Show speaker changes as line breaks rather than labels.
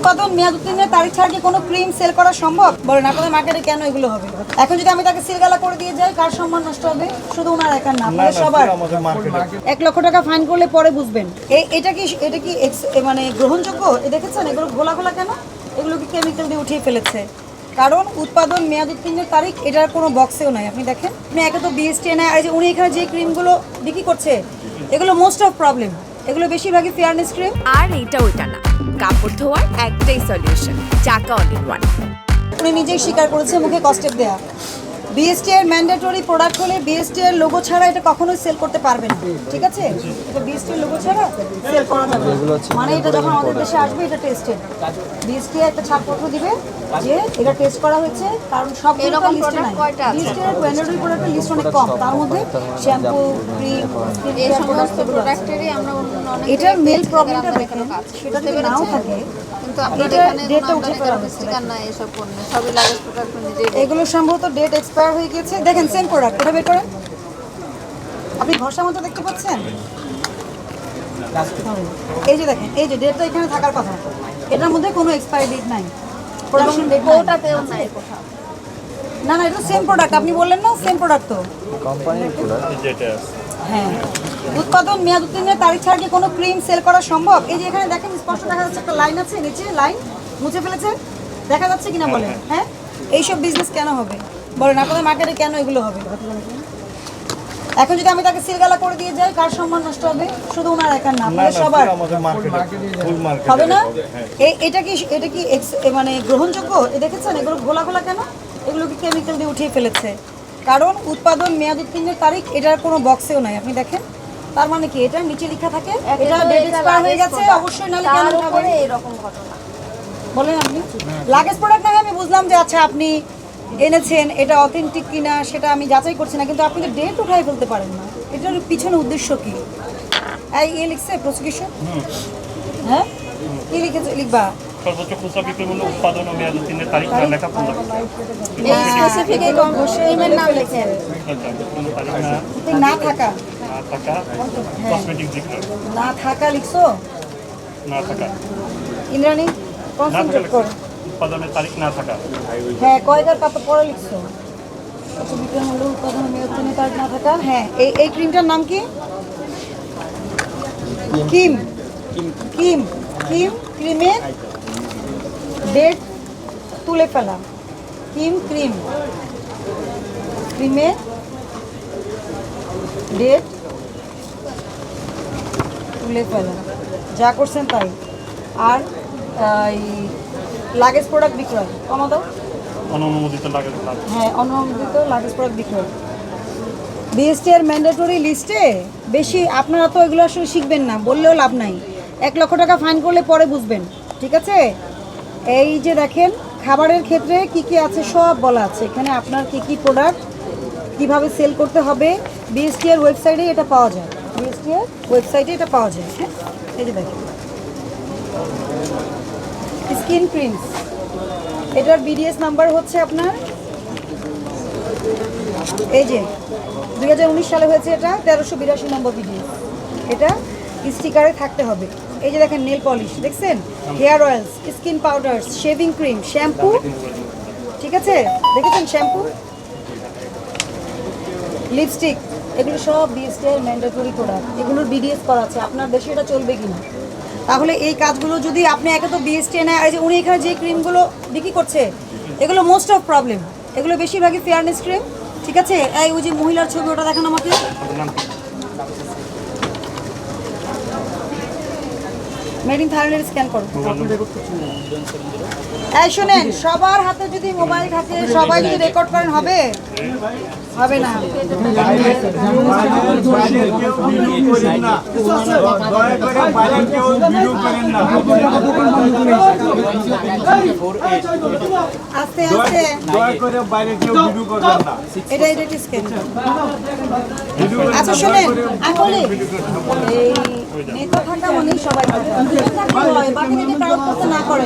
উৎপাদন মেয়াদ উত্তীর্ণের তারিখ ছাড়া কি কোনো ক্রিম সেল করা সম্ভব? বলেন আপনাদের মার্কেটে কেন এগুলো হবে? এখন যদি আমি তাকে সিলগালা করে দিয়ে যাই, কার সম্মান নষ্ট হবে? শুধু ওনার একার না, আপনাদের সবার। 1 লক্ষ টাকা ফাইন করলে পরে বুঝবেন এটা কি মানে গ্রহণযোগ্য? দেখেছেন এগুলো ঘোলা ঘোলা কেন? এগুলো কি কেমিক্যাল দিয়ে উঠিয়ে ফেলেছে? কারণ উৎপাদন মেয়াদ উত্তীর্ণের তারিখ এটার কোনো বক্সেও নাই। আপনি দেখেন, আপনি একে তো বিএসটি নেয়, আর যে উনি এখানে যে ক্রিমগুলো বিক্রি করছে এগুলো মোস্ট অফ প্রবলেম, এগুলো বেশিরভাগই ফেয়ারনেস ক্রিম।
আর এইটা ওইটা না, কাপড় ধোয়ার একটাই সলিউশন, চাকা অল ইন ওয়ান।
উনি নিজেই স্বীকার করেছে মুখে কস্টেপ দেয়া। বিএসটি এর ম্যান্ডেটরি প্রোডাক্ট হলে বিএসটি এর লোগো ছাড়া এটা কখনোই সেল করতে পারবে না, ঠিক আছে? এটা বিএসটি এর লোগো ছাড়া সেল করা যাবে না। মানে এটা যখন আমাদের দেশে আসবে এটা টেস্টেড, বিএসটি একটা ছাড়পত্র দিবে যে এটা টেস্ট করা হয়েছে, কারণ সব এরকম লিস্টে নাই। বিএসটি এর ম্যান্ডেটরি প্রোডাক্টের লিস্ট অনেক কম, তার মধ্যে শ্যাম্পু, ক্রিম,
এই সমস্ত প্রোডাক্টেরই আমরা অনেক
এটার মেল প্রবলেমটা দেখেন, সেটা যদি নাও থাকে
কিন্তু আপনাদের এখানে
ডেটটা উঠে ফেলা
ঠিকানা না, এসব পণ্য সবই লাগেজ প্রোডাক্ট নিজেই।
এগুলো সম্ভবত ডেট এক্সপায়ার হয়ে গেছে। দেখেন সেম প্রোডাক্ট, ওটা বের করেন। আপনি ঘষার মতো দেখতে পাচ্ছেন? এই যে দেখেন, এই যে ডেটটা এখানে থাকার কথা, এটার মধ্যে কোনো এক্সপায়ারি ডেট নাই, প্রোডাকশন ডেট
ওটাতেও নাই কোথাও।
না না, এটা সেম প্রোডাক্ট। আপনি বললেন না সেম প্রোডাক্ট, তো
কোম্পানির প্রোডাক্ট যেটা
হ্যাঁ। উৎপাদন মেয়াদ উত্তীর্ণের তারিখ ছাড়া কি কোনো ক্রিম সেল করা সম্ভব? এই যে এখানে দেখেন স্পষ্ট দেখা যাচ্ছে একটা লাইন আছে, নিচে লাইন মুছে ফেলেছেন, দেখা যাচ্ছে কিনা বলেন? হ্যাঁ, এইসব বিজনেস কেন হবে? বলেন আপনাদের মার্কেটে কেন এগুলো হবে? এখন যদি আমি তাকে সিলগালা করে দিয়ে যাই, কার সম্মান নষ্ট হবে? শুধু ওনার একার না, আপনাদের সবার। হবে না? এটা কি মানে গ্রহণযোগ্য? দেখেছেন এগুলো ঘোলা ঘোলা কেন? এগুলো কি কেমিক্যাল দিয়ে উঠিয়ে ফেলেছে? কারণ উৎপাদন মেয়াদ উত্তীর্ণের তারিখ এটার কোনো বক্সেও নাই। আপনি দেখেন, তার মানে কি এটা নিচে লেখা থাকে এটা ডেট এক্সপায়ার হয়ে গেছে, অবশ্যই নালে কেন উঠাবেন
এরকম ঘটনা
বলেন আপনি? লাগেজ প্রোডাক্ট না, আমি বুঝলাম যে আচ্ছা আপনি এনেছেন, এটা অথেন্টিক কিনা সেটা আমি যাচাই করছি না, কিন্তু আপনি তো ডেট উঠাই ফেলতে পারেন না। এটার পিছনে উদ্দেশ্য কি? এই লিখছে প্রসিকিউশন, হ্যাঁ কি লিখেছে? লিখবা
সর্বোচ্চ খুচরা বিক্রি মূল্য উৎপাদন ও মেয়াদ উত্তীর্ণের তারিখ না লেখা পণ্য
এই স্পেসিফিক এই ক্রিমের নাম লিখেন।
না থাকা,
না থাকা কসমেটিক বিক্রয়
না থাকা লিখছো,
না থাকা
ইন্দ্রাণী
না
কনসেন্ট্রেট
থাকা
করো।
উৎপাদনের তারিখ না থাকা
হ্যাঁ, কয়দার কত পরে লিখছো? বিক্রয় মূল্য উৎপাদন মেয়াদ উত্তীর্ণের তারিখ না থাকা। হ্যাঁ, এই ক্রিমটার নাম কি? কিম কিম কিম ক্রিমের ডেট তুলে ফেলা। ক্রিমের ডেট তুলে ফেলা, যা করছেন তাই। আর এই লাগেজ প্রোডাক্ট বিক্রয় কমা দাও।
অনুমোদিত লাগেজ না
হ্যাঁ, অনুমোদিত লাগেজ প্রোডাক্ট বিক্রয়। বিএসটি এর ম্যান্ডেটরি লিস্টে বেশি আপনারা তো এগুলো আসলে শিখবেন না, বললেও লাভ নাই। 1 লক্ষ টাকা ফাইন করলে পরে বুঝবেন, ঠিক আছে? এই যে দেখেন খাবারের ক্ষেত্রে কি কি আছে সব বলা আছে এখানে, আপনার কি কি প্রোডাক্ট কিভাবে সেল করতে হবে বিএসটি এর ওয়েবসাইটে এটা পাওয়া যায়। বিএসটি এর ওয়েবসাইটে এটা পাওয়া যায়। হ্যাঁ, এই যে দেখেন স্কিন ক্রিমস, এটার বিডিএস নাম্বার হচ্ছে আপনার এই যে 2019 সালে হয়েছে, এটা 1382 নম্বর বিডিএস। এটা স্টিকারে থাকতে হবে। এই যে দেখেন নেল পলিশ দেখছেন, hair oils, skin powders, shaving cream, shampoo, ঠিক আছে দেখেছেন শ্যাম্পু, লিপস্টিক, এগুলো সব বিএসটি এর ম্যান্ডেটরি প্রোডাক্ট। এগুলোর বিডিএস করা আছে, আপনার দেশে এটা চলবে কিনা? তাহলে এই কাজগুলো যদি আপনি একে তো বিএসটি নেয়, আর যে উনি এখানে যে ক্রিমগুলো বিক্রি করছে এগুলো মোস্ট অফ প্রবলেম, এগুলো বেশিরভাগই ফেয়ারনেস ক্রিম, ঠিক আছে? এই ওই যে মহিলার ছবি ওটা দেখান আমাকে। মেড ইন থাইল্যান্ড স্ক্যান করো। এই শুনেন, সবার হাতে যদি মোবাইল থাকে, সবাই যদি রেকর্ড করেন হবে? হবে না। আস্তে আস্তে এটা একটু স্ক্যান। আচ্ছা শুনেন, আসলে এই নেতা থাকা মানেই সবাই থাকা, বাকি যদি কারো করতে না করে